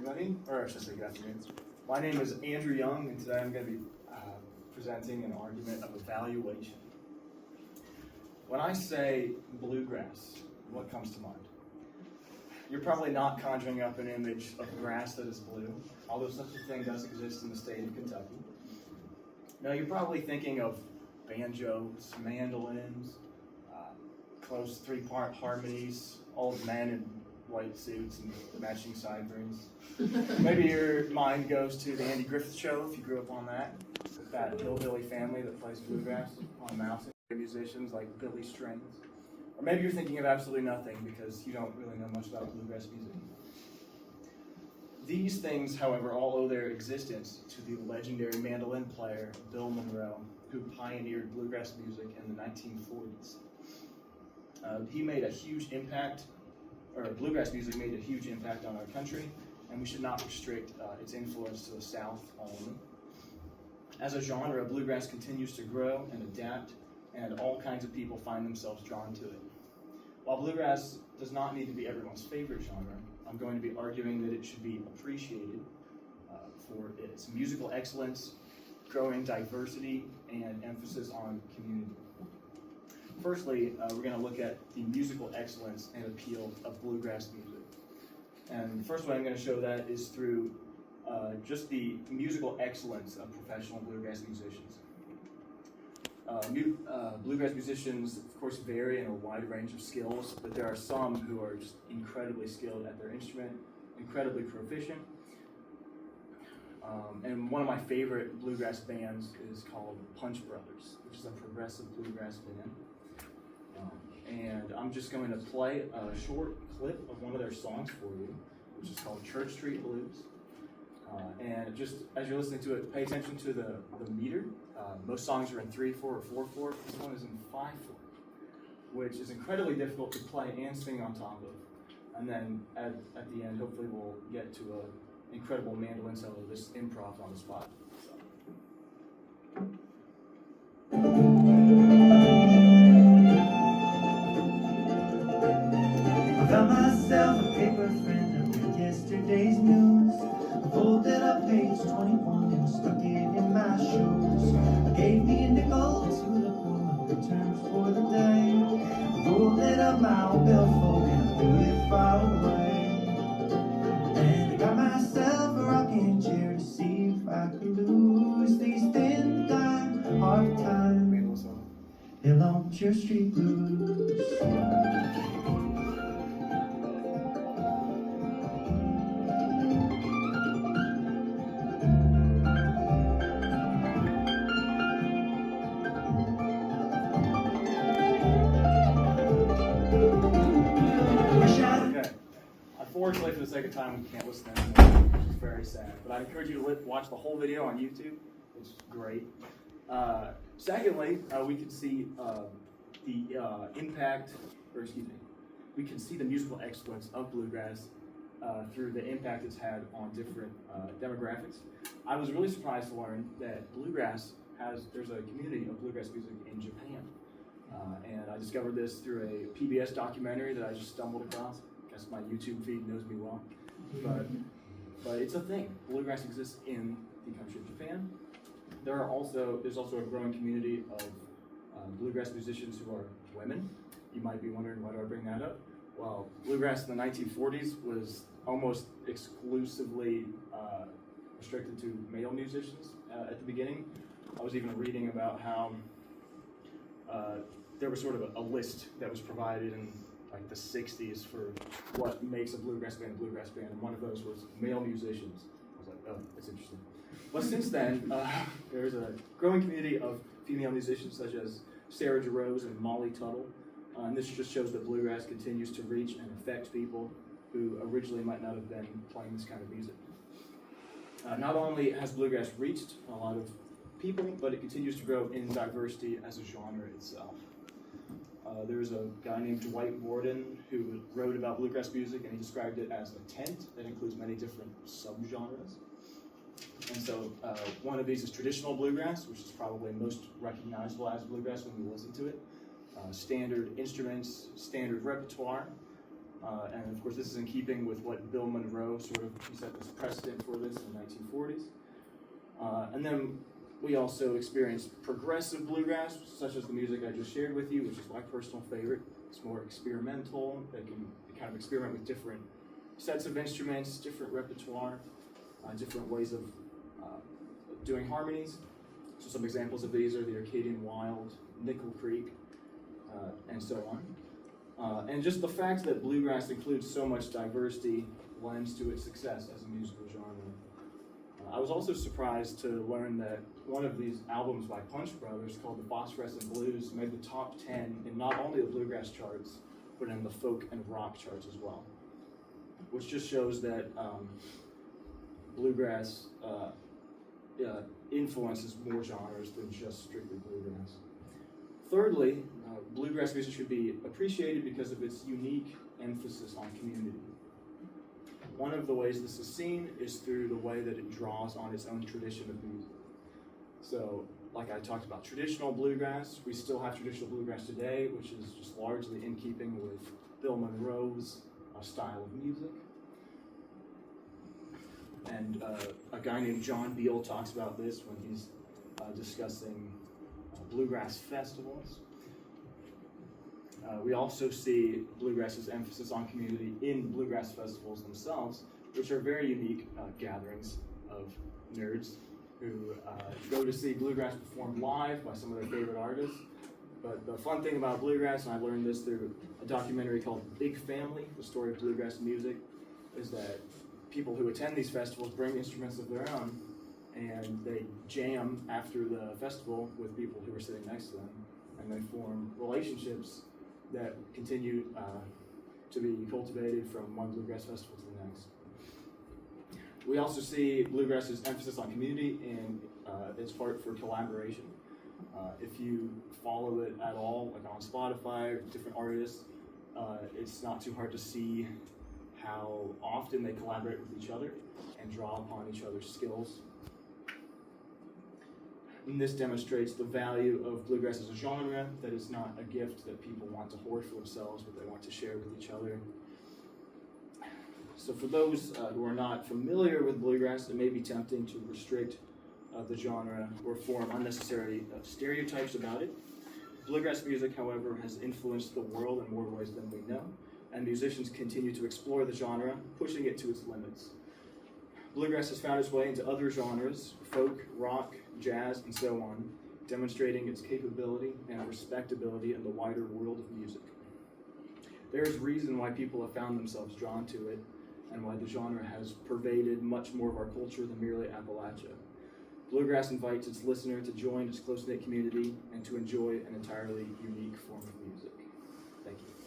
everybody, or I should say good afternoon. My name is Andrew Young, and today I'm going to be presenting an argument of evaluation. When I say bluegrass, what comes to mind? You're probably not conjuring up an image of grass that is blue, although such a thing does exist in the state of Kentucky. No, you're probably thinking of banjos, mandolins, close three-part harmonies, old men in white suits and matching sideburns. Maybe your mind goes to the Andy Griffith Show if you grew up on that hillbilly family that plays bluegrass on a mountain. Musicians like Billy Strings. Or maybe you're thinking of absolutely nothing because you don't really know much about bluegrass music. These things, however, all owe their existence to the legendary mandolin player Bill Monroe, who pioneered bluegrass music in the 1940s. He made a huge impact, or bluegrass music made a huge impact on our country, and we should not restrict its influence to the South only. As a genre, bluegrass continues to grow and adapt, and all kinds of people find themselves drawn to it. While bluegrass does not need to be everyone's favorite genre, I'm going to be arguing that it should be appreciated for its musical excellence, growing diversity, and emphasis on community. Firstly, we're going to look at the musical excellence and appeal of bluegrass music. And the first way I'm going to show that is through just the musical excellence of professional bluegrass musicians. Bluegrass musicians, of course, vary in a wide range of skills, but there are some who are just incredibly skilled at their instrument, incredibly proficient. And one of my favorite bluegrass bands is called Punch Brothers, which is a progressive bluegrass band. And I'm just going to play a short clip of one of their songs for you, which is called Church Street Blues. And just as you're listening to it, pay attention to the meter. Most songs are in 3/4 or 4/4. This one is in 5/4, which is incredibly difficult to play and sing on top of. And then at the end, hopefully we'll get to an incredible mandolin solo, this improv on the spot. I found myself a paper friend of yesterday's news. I folded up page 21 and stuck it in my shoes. I gave me a nickel to the poor, good terms for the day. I folded up my old billfold and threw it far away. And I got myself a rocking chair to see if I could lose these thin, dark, hard times. Hell on Church Street Blues. Unfortunately, for the sake of time, we can't listen anymore, which is very sad. But I encourage you to watch the whole video on YouTube. It's great. Secondly, we can see the impact, or excuse me, we can see the musical excellence of bluegrass through the impact it's had on different demographics. I was really surprised to learn that there's a community of bluegrass music in Japan. And I discovered this through a PBS documentary that I just stumbled across. I guess my YouTube feed knows me well. But it's a thing. Bluegrass exists in the country of Japan. There's also a growing community of bluegrass musicians who are women. You might be wondering, why do I bring that up? Well, bluegrass in the 1940s was almost exclusively restricted to male musicians at the beginning. I was even reading about how there was sort of a list that was provided in like the 60s for what makes a bluegrass band, and one of those was male musicians. I was like, oh, that's interesting. But since then, there's a growing community of female musicians such as Sarah Jarosz and Molly Tuttle, and this just shows that bluegrass continues to reach and affect people who originally might not have been playing this kind of music. Not only has bluegrass reached a lot of people, but it continues to grow in diversity as a genre itself. There's a guy named Dwight Warden who wrote about bluegrass music, and he described it as a tent that includes many different subgenres. And so one of these is traditional bluegrass, which is probably most recognizable as bluegrass when you listen to it. Standard instruments, standard repertoire, And of course, this is in keeping with what Bill Monroe he set this precedent for this in the 1940s. And then we also experienced progressive bluegrass, such as the music I just shared with you, which is my personal favorite. It's more experimental. They can kind of experiment with different sets of instruments, different repertoire, different ways of doing harmonies. So some examples of these are the Acadian Wild, Nickel Creek, and so on. And just the fact that bluegrass includes so much diversity lends to its success as a musical genre. I was also surprised to learn that one of these albums by Punch Brothers, called The Phosphorescent Blues, made the top 10 in not only the bluegrass charts, but in the folk and rock charts as well. Which just shows that bluegrass influences more genres than just strictly bluegrass. Thirdly, bluegrass music should be appreciated because of its unique emphasis on community. One of the ways this is seen is through the way that it draws on its own tradition of music. So, like I talked about traditional bluegrass, we still have traditional bluegrass today, which is just largely in keeping with Bill Monroe's style of music. And a guy named John Beal talks about this when he's discussing bluegrass festivals. We also see bluegrass's emphasis on community in bluegrass festivals themselves, which are very unique gatherings of nerds who go to see bluegrass performed live by some of their favorite artists. But the fun thing about bluegrass, and I learned this through a documentary called Big Family, the story of bluegrass music, is that people who attend these festivals bring instruments of their own, and they jam after the festival with people who are sitting next to them, and they form relationships that continue to be cultivated from one bluegrass festival to the next. We also see bluegrass's emphasis on community in its part for collaboration. If you follow it at all, like on Spotify, different artists, it's not too hard to see how often they collaborate with each other and draw upon each other's skills. And this demonstrates the value of bluegrass as a genre, that it's not a gift that people want to hoard for themselves, but they want to share with each other. So for those who are not familiar with bluegrass, it may be tempting to restrict the genre or form unnecessary stereotypes about it. Bluegrass music, however, has influenced the world in more ways than we know, and musicians continue to explore the genre, pushing it to its limits. Bluegrass has found its way into other genres, folk, rock, jazz, and so on, demonstrating its capability and respectability in the wider world of music. There is reason why people have found themselves drawn to it, and why the genre has pervaded much more of our culture than merely Appalachia. Bluegrass invites its listener to join its close-knit community and to enjoy an entirely unique form of music. Thank you.